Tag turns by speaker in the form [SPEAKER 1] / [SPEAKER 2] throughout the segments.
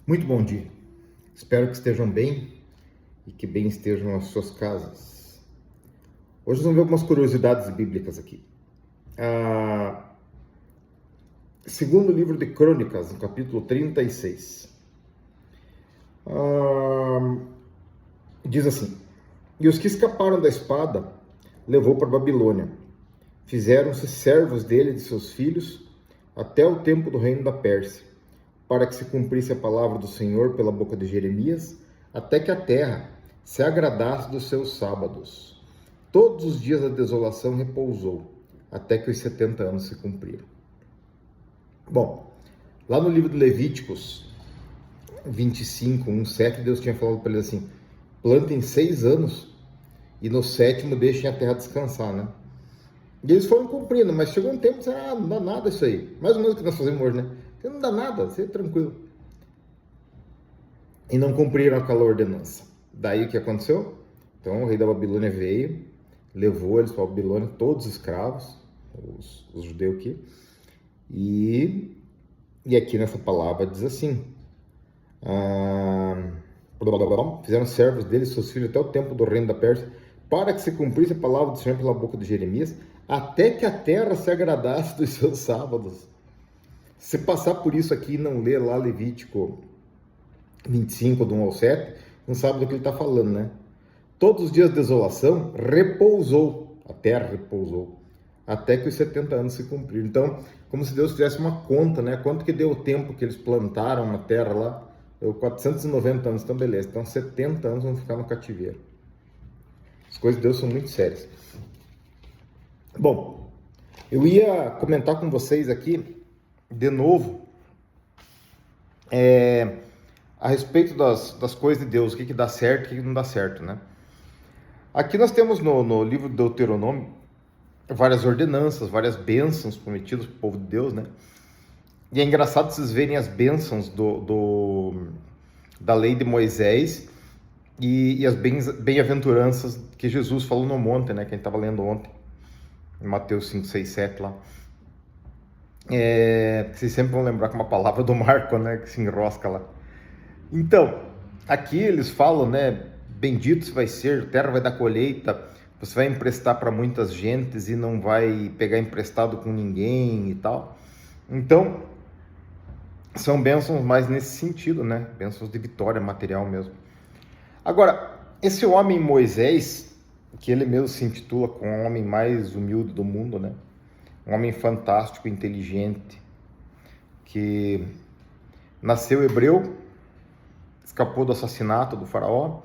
[SPEAKER 1] Muito bom dia. Espero que estejam bem e que bem estejam as suas casas. Hoje nós vamos ver algumas curiosidades bíblicas aqui. Segundo livro de Crônicas, no capítulo 36. Diz assim: E os que escaparam da espada levou para Babilônia. Fizeram-se servos dele e de seus filhos até o tempo do reino da Pérsia, para que se cumprisse a palavra do Senhor pela boca de Jeremias, até que a terra se agradasse dos seus sábados. Todos os dias a desolação repousou, até que os 70 anos se cumpriram. Bom, lá no livro de Levíticos 25, 1, 7, Deus tinha falado para eles assim: plantem 6 anos e no 7º deixem a terra descansar, né? E eles foram cumprindo, mas chegou um tempo que disseram: não dá nada isso aí. Mais ou menos o que nós fazemos hoje, né? Não dá nada, você é tranquilo. E não cumpriram aquela ordenança. Daí o que aconteceu? Então o rei da Babilônia veio, levou eles para a Babilônia, todos escravos, os judeus aqui. E aqui nessa palavra diz assim: fizeram servos deles, seus filhos, até o tempo do reino da Pérsia, para que se cumprisse a palavra do Senhor pela boca de Jeremias, até que a terra se agradasse dos seus sábados. Se passar por isso aqui e não ler lá Levítico 25, do 1 ao 7, não sabe do que ele está falando, né? Todos os dias de desolação repousou, a terra repousou, até que os 70 anos se cumpriram. Então, como se Deus fizesse uma conta, né? Quanto que deu o tempo que eles plantaram na terra lá? Deu 490 anos, então beleza. Então 70 anos vão ficar no cativeiro. As coisas de Deus são muito sérias. Bom, eu ia comentar com vocês aqui, de novo, a respeito das coisas de Deus, o que dá certo e o que não dá certo, né? Aqui nós temos no livro do Deuteronômio várias ordenanças, várias bênçãos prometidas para o povo de Deus, né? E é engraçado vocês verem as bênçãos da lei de Moisés e as bem-aventuranças que Jesus falou no monte, né? Que a gente estava lendo ontem, em Mateus 5, 6, 7 lá. Vocês sempre vão lembrar com uma palavra do Marco, né? Que se enrosca lá. Então, aqui eles falam, né? Bendito você vai ser, a terra vai dar colheita, você vai emprestar para muitas gentes e não vai pegar emprestado com ninguém e tal. Então, são bênçãos mais nesse sentido, né? Bênçãos de vitória material mesmo. Agora, esse homem Moisés, que ele mesmo se intitula como o homem mais humilde do mundo, né? Um homem fantástico, inteligente, que nasceu hebreu, escapou do assassinato do faraó,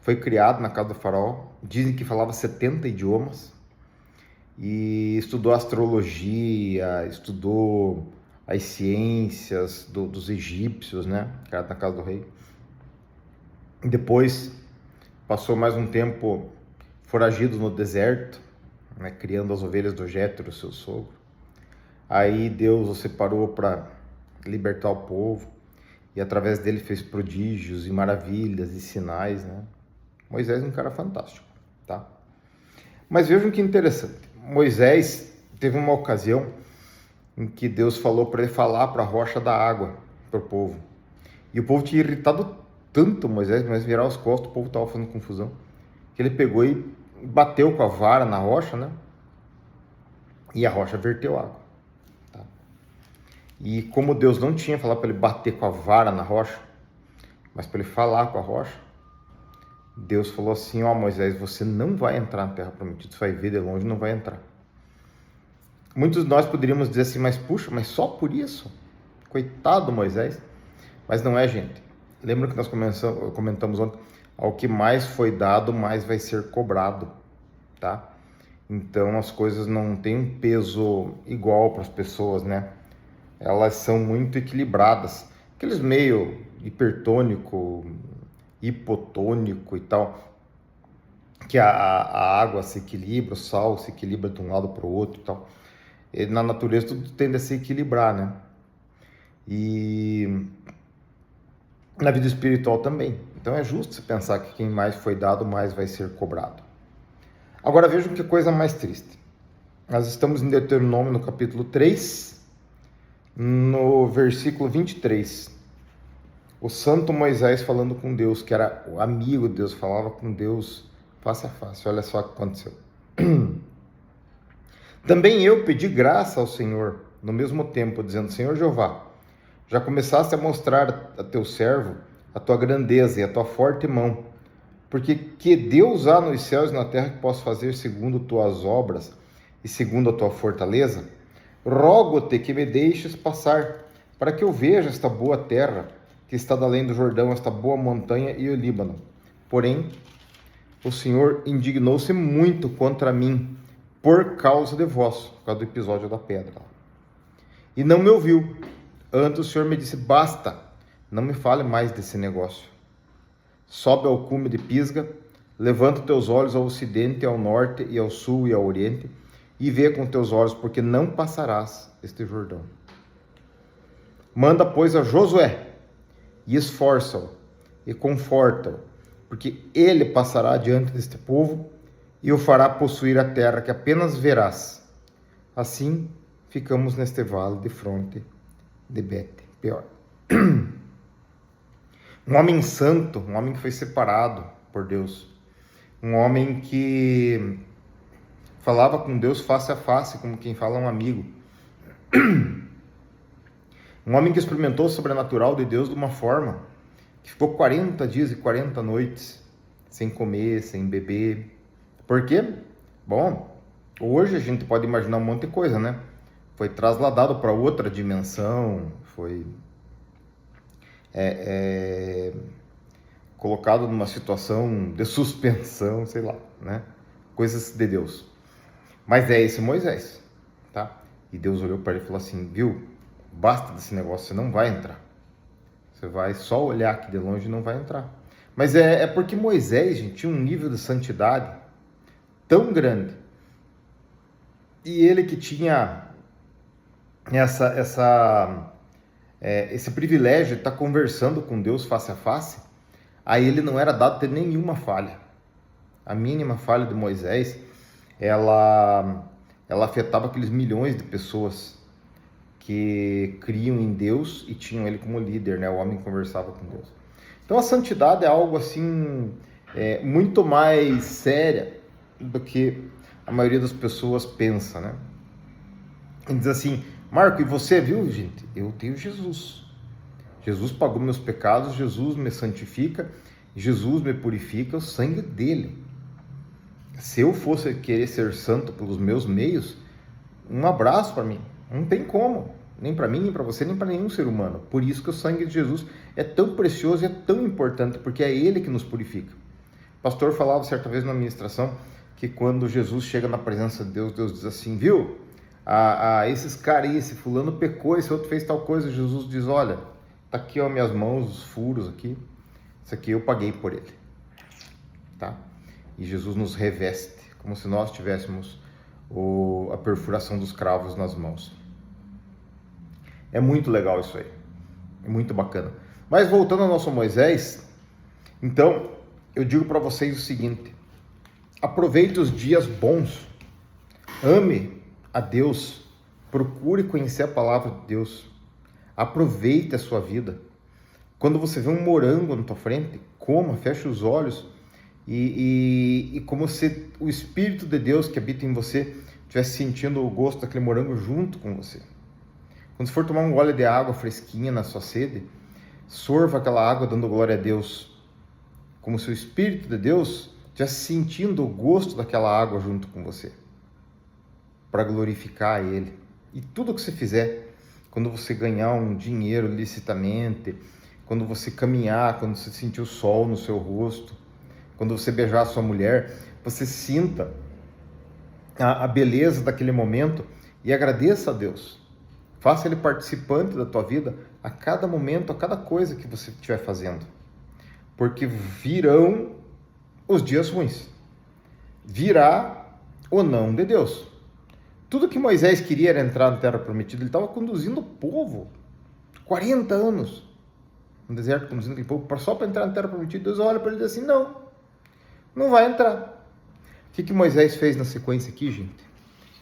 [SPEAKER 1] foi criado na casa do faraó, dizem que falava 70 idiomas, e estudou astrologia, estudou as ciências dos egípcios, né, na casa do rei. Depois passou mais um tempo foragido no deserto, né, criando as ovelhas do Jétero, seu sogro. Aí Deus o separou para libertar o povo, e através dele fez prodígios e maravilhas e sinais, né? Moisés é um cara fantástico, tá? Mas vejam que interessante. Moisés teve uma ocasião em que Deus falou para ele falar para a rocha da água, para o povo. E o povo tinha irritado tanto Moisés, mas virar as costas, o povo estava fazendo confusão, que ele pegou e bateu com a vara na rocha, né? E a rocha verteu água. Tá? E como Deus não tinha falado para ele bater com a vara na rocha, mas para ele falar com a rocha, Deus falou assim: ó, Moisés, você não vai entrar na terra prometida, você vai ver de longe, não vai entrar. Muitos de nós poderíamos dizer assim: mas puxa, mas só por isso? Coitado Moisés. Mas não é, gente. Lembra que nós comentamos ontem? Ao que mais foi dado, mais vai ser cobrado, tá? Então as coisas não têm um peso igual para as pessoas, né? Elas são muito equilibradas. Aqueles meio hipertônico, hipotônico e tal, que a água se equilibra, o sal se equilibra de um lado para o outro e tal. E na natureza tudo tende a se equilibrar, né? E na vida espiritual também. Então é justo você pensar que quem mais foi dado, mais vai ser cobrado. Agora vejam que coisa mais triste. Nós estamos em Deuteronômio no capítulo 3, no versículo 23. O santo Moisés falando com Deus, que era o amigo de Deus, falava com Deus face a face. Olha só o que aconteceu. Também eu pedi graça ao Senhor, no mesmo tempo, dizendo: Senhor Jeová, já começaste a mostrar a teu servo a tua grandeza e a tua forte mão, porque que Deus há nos céus e na terra que possa fazer segundo tuas obras e segundo a tua fortaleza? Rogo-te que me deixes passar, para que eu veja esta boa terra que está além do Jordão, esta boa montanha e o Líbano. Porém, o Senhor indignou-se muito contra mim, por causa de vós, por causa do episódio da pedra. E não me ouviu. Antes o Senhor me disse: basta, não me fale mais desse negócio. Sobe ao cume de Pisga, levanta teus olhos ao ocidente, ao norte e ao sul e ao oriente, e vê com teus olhos, porque não passarás este Jordão. Manda, pois, a Josué, e esforça-o, e conforta-o, porque ele passará diante deste povo, e o fará possuir a terra que apenas verás. Assim, ficamos neste vale de fronte de Bet-peor. Um homem santo, um homem que foi separado por Deus, um homem que falava com Deus face a face, como quem fala a um amigo. Um homem que experimentou o sobrenatural de Deus de uma forma que ficou 40 dias e 40 noites sem comer, sem beber. Por quê? Bom, hoje a gente pode imaginar um monte de coisa, né? Foi trasladado para outra dimensão, foi colocado numa situação de suspensão, sei lá, né? Coisas de Deus. Mas é esse Moisés, tá? E Deus olhou para ele e falou assim: viu? Basta desse negócio, você não vai entrar. Você vai só olhar aqui de longe e não vai entrar. Mas é porque Moisés, gente, tinha um nível de santidade tão grande. E ele que tinha esse privilégio de estar conversando com Deus face a face, a ele não era dado ter nenhuma falha. A mínima falha de Moisés, ela afetava aqueles milhões de pessoas que criam em Deus e tinham ele como líder, né? O homem conversava com Deus. Então a santidade é algo assim, muito mais séria do que a maioria das pessoas pensa, né? E diz assim: Marco, e você, viu, gente? Eu tenho Jesus. Jesus pagou meus pecados, Jesus me santifica, Jesus me purifica, o sangue dele. Se eu fosse querer ser santo pelos meus meios, um abraço para mim. Não tem como. Nem para mim, nem para você, nem para nenhum ser humano. Por isso que o sangue de Jesus é tão precioso e é tão importante, porque é ele que nos purifica. O pastor falava certa vez na ministração que quando Jesus chega na presença de Deus, Deus diz assim: viu? Esses caras aí, esse fulano pecou, esse outro fez tal coisa. Jesus diz: olha, tá aqui, ó, minhas mãos, os furos aqui. Isso aqui eu paguei por ele. Tá? E Jesus nos reveste, como se nós tivéssemos a perfuração dos cravos nas mãos. É muito legal isso aí. É muito bacana. Mas voltando ao nosso Moisés, então, eu digo para vocês o seguinte: aproveite os dias bons. Ame a Deus. Procure conhecer a palavra de Deus. Aproveite a sua vida. Quando você vê um morango na tua frente, coma, feche os olhos e como se o Espírito de Deus que habita em você estivesse sentindo o gosto daquele morango junto com você. Quando você for tomar um gole de água fresquinha na sua sede, sorva aquela água dando glória a Deus, como se o Espírito de Deus estivesse sentindo o gosto daquela água junto com você, para glorificar a Ele. E tudo que você fizer, quando você ganhar um dinheiro licitamente, quando você caminhar, quando você sentir o sol no seu rosto, quando você beijar a sua mulher, você sinta a beleza daquele momento e agradeça a Deus. Faça Ele participante da tua vida a cada momento, a cada coisa que você estiver fazendo. Porque virão os dias ruins. Virá o não de Deus. Tudo que Moisés queria era entrar na Terra Prometida. Ele estava conduzindo o povo 40 anos no deserto, conduzindo aquele povo só para entrar na Terra Prometida. Deus olha para ele e diz assim: não vai entrar. O que Moisés fez na sequência aqui, gente?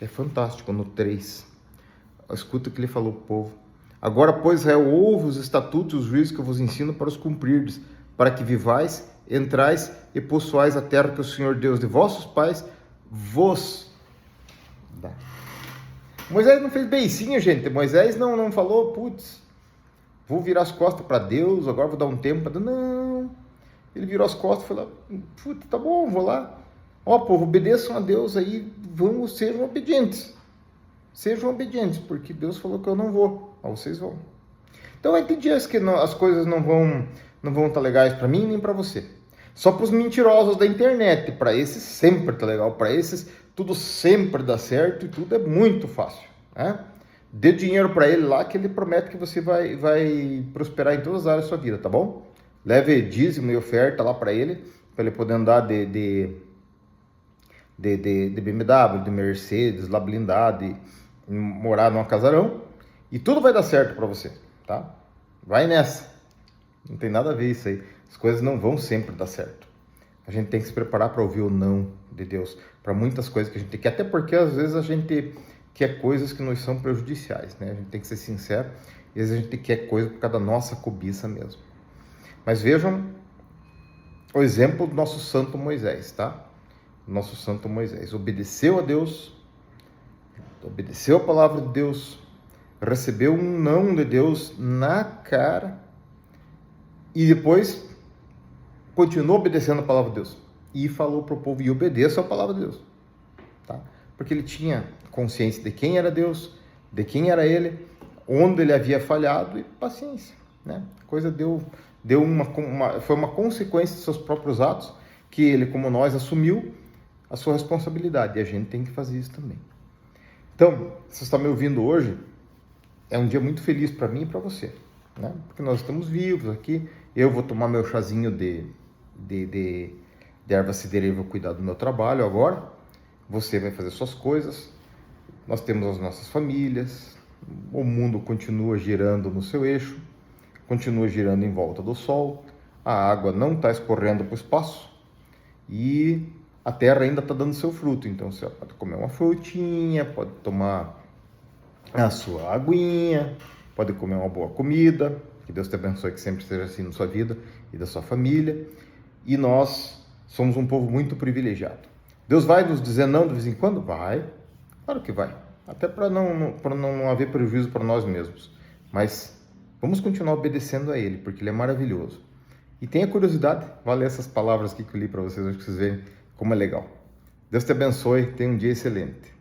[SPEAKER 1] É fantástico, no 3. Escuta o que ele falou para o povo. Agora, pois, Israel, ouve os estatutos e os juízos que eu vos ensino para os cumprirdes, para que vivais, entrais e possuais a terra que o Senhor Deus de vossos pais vos dá. Moisés não fez beicinho, gente. Moisés não falou, putz, vou virar as costas para Deus, agora vou dar um tempo para Deus. Não. Ele virou as costas e falou, putz, tá bom, vou lá. Ó, povo, obedeçam a Deus aí, sejam obedientes. Sejam obedientes, porque Deus falou que eu não vou, mas vocês vão. Então vai ter dias que as coisas não vão estar legais para mim nem para você. Só para os mentirosos da internet, para esses sempre tá legal, para esses tudo sempre dá certo e tudo é muito fácil, né? Dê dinheiro para ele lá que ele promete que você vai prosperar em todas as áreas da sua vida, tá bom? Leve dízimo e oferta lá para ele poder andar de BMW, de Mercedes, lá blindado, morar num casarão e tudo vai dar certo para você, tá? Vai nessa. Não tem nada a ver isso aí. As coisas não vão sempre dar certo. A gente tem que se preparar para ouvir o não de Deus, para muitas coisas que a gente quer, até porque às vezes a gente quer coisas que nos são prejudiciais, né? A gente tem que ser sincero, e às vezes a gente quer coisa por causa da nossa cobiça mesmo. Mas vejam o exemplo do nosso santo Moisés, tá? Nosso santo Moisés obedeceu a Deus, obedeceu a palavra de Deus, recebeu um não de Deus na cara e depois continuou obedecendo a palavra de Deus e falou para o povo, e obedeça a palavra de Deus, tá? Porque ele tinha consciência de quem era Deus, de quem era ele, onde ele havia falhado, e paciência, né? A coisa foi uma consequência de seus próprios atos, que ele, como nós, assumiu a sua responsabilidade, e a gente tem que fazer isso também. Então, se você está me ouvindo hoje, é um dia muito feliz para mim e para você, né? Porque nós estamos vivos aqui, eu vou tomar meu chazinho de erva cidreira e vou cuidar do meu trabalho agora, você vai fazer suas coisas, nós temos as nossas famílias, o mundo continua girando no seu eixo, continua girando em volta do sol, a água não está escorrendo para o espaço e a terra ainda está dando seu fruto, então você pode comer uma frutinha, pode tomar a sua aguinha, pode comer uma boa comida, que Deus te abençoe, que sempre esteja assim na sua vida e da sua família, e nós somos um povo muito privilegiado. Deus vai nos dizer não de vez em quando? Vai, claro que vai, até para não haver prejuízo para nós mesmos, mas vamos continuar obedecendo a Ele, porque Ele é maravilhoso. E tenha curiosidade, vale essas palavras aqui que eu li para vocês, acho que vocês veem como é legal. Deus te abençoe, tenha um dia excelente.